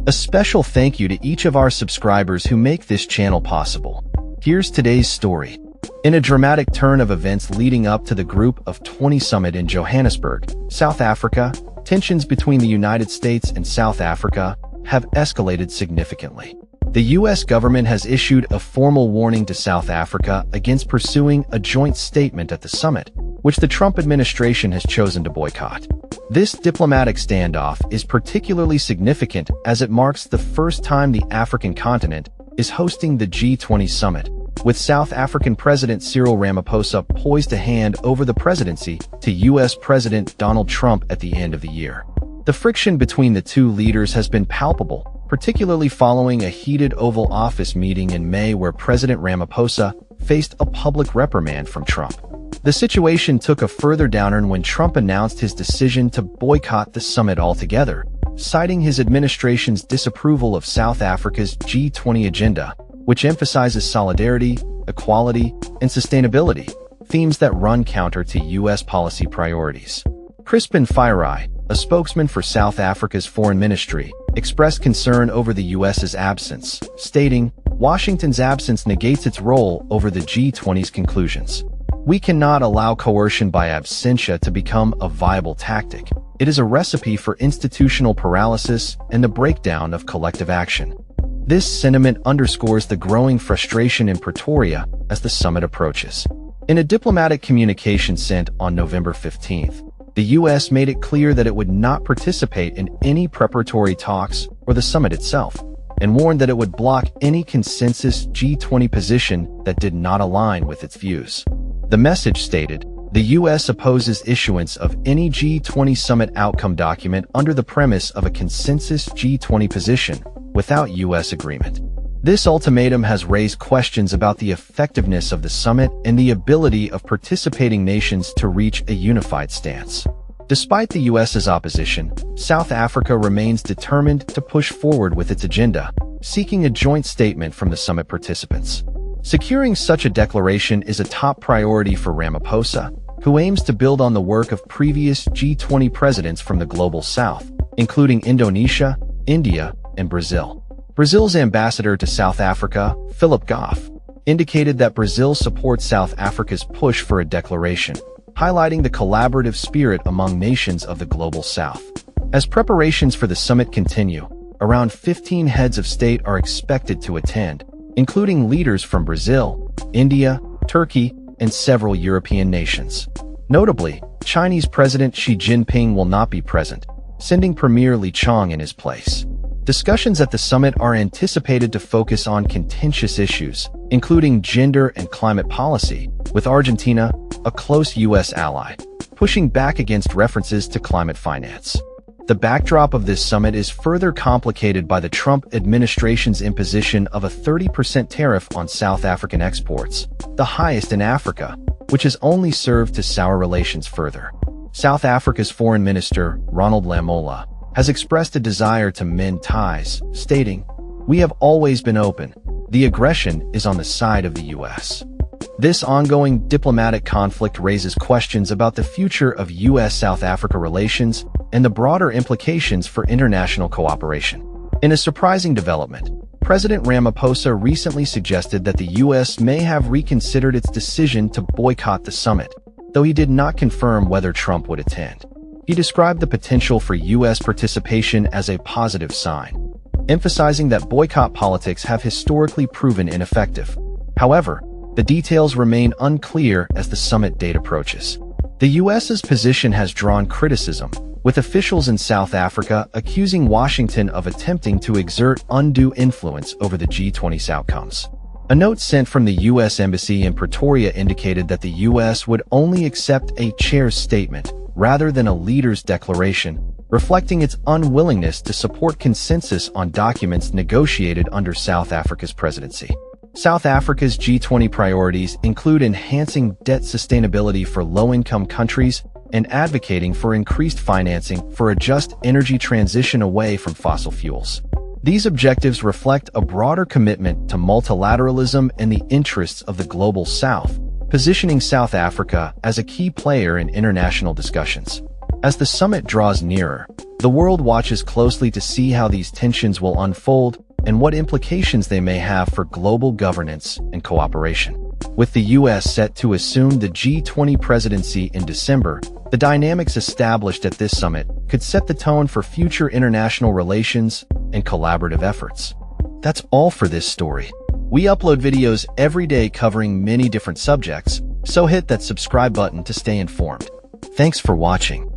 A special thank you to each of our subscribers who make this channel possible. Here's today's story. In a dramatic turn of events leading up to the Group of 20 summit in Johannesburg, South Africa, tensions between the United States and South Africa have escalated significantly. The U.S. government has issued a formal warning to South Africa against pursuing a joint statement at the summit, which the Trump administration has chosen to boycott. This diplomatic standoff is particularly significant as it marks the first time the African continent is hosting the G20 summit, with South African President Cyril Ramaphosa poised to hand over the presidency to U.S. President Donald Trump at the end of the year. The friction between the two leaders has been palpable, particularly following a heated Oval Office meeting in May where President Ramaphosa faced a public reprimand from Trump. The situation took a further downturn when Trump announced his decision to boycott the summit altogether, citing his administration's disapproval of South Africa's G20 agenda, which emphasizes solidarity, equality, and sustainability, themes that run counter to U.S. policy priorities. Crispin Fairai, a spokesman for South Africa's foreign ministry, expressed concern over the U.S.'s absence, stating, "Washington's absence negates its role over the G20's conclusions. We cannot allow coercion by absentia to become a viable tactic. It is a recipe for institutional paralysis and the breakdown of collective action." This sentiment underscores the growing frustration in Pretoria as the summit approaches. In a diplomatic communication sent on November 15th, the U.S. made it clear that it would not participate in any preparatory talks or the summit itself, and warned that it would block any consensus G20 position that did not align with its views. The message stated, "The U.S. opposes issuance of any G20 summit outcome document under the premise of a consensus G20 position without U.S. agreement." This ultimatum has raised questions about the effectiveness of the summit and the ability of participating nations to reach a unified stance. Despite the U.S.'s opposition, South Africa remains determined to push forward with its agenda, seeking a joint statement from the summit participants. Securing such a declaration is a top priority for Ramaphosa, who aims to build on the work of previous G20 presidents from the Global South, including Indonesia, India, and Brazil. Brazil's ambassador to South Africa, Philip Goff, indicated that Brazil supports South Africa's push for a declaration, highlighting the collaborative spirit among nations of the Global South. As preparations for the summit continue, around 15 heads of state are expected to attend, including leaders from Brazil, India, Turkey, and several European nations. Notably, Chinese President Xi Jinping will not be present, sending Premier Li Qiang in his place. Discussions at the summit are anticipated to focus on contentious issues, including gender and climate policy, with Argentina, a close U.S. ally, pushing back against references to climate finance. The backdrop of this summit is further complicated by the Trump administration's imposition of a 30% tariff on South African exports, the highest in Africa, which has only served to sour relations further. South Africa's Foreign Minister, Ronald Lamola, has expressed a desire to mend ties, stating, "We have always been open. The aggression is on the side of the U.S." This ongoing diplomatic conflict raises questions about the future of U.S.-South Africa relations and the broader implications for international cooperation. In a surprising development, President Ramaphosa recently suggested that the U.S. may have reconsidered its decision to boycott the summit, though he did not confirm whether Trump would attend. He described the potential for U.S. participation as a positive sign, emphasizing that boycott politics have historically proven ineffective. However, the details remain unclear as the summit date approaches. The U.S.'s position has drawn criticism, with officials in South Africa accusing Washington of attempting to exert undue influence over the G20's outcomes. A note sent from the U.S. Embassy in Pretoria indicated that the U.S. would only accept a chair's statement rather than a leader's declaration, reflecting its unwillingness to support consensus on documents negotiated under South Africa's presidency. South Africa's G20 priorities include enhancing debt sustainability for low-income countries and advocating for increased financing for a just energy transition away from fossil fuels. These objectives reflect a broader commitment to multilateralism and the interests of the Global South, positioning South Africa as a key player in international discussions. As the summit draws nearer, the world watches closely to see how these tensions will unfold and what implications they may have for global governance and cooperation. With the U.S. set to assume the G20 presidency in December, the dynamics established at this summit could set the tone for future international relations and collaborative efforts. That's all for this story. We upload videos every day covering many different subjects, so hit that subscribe button to stay informed. Thanks for watching.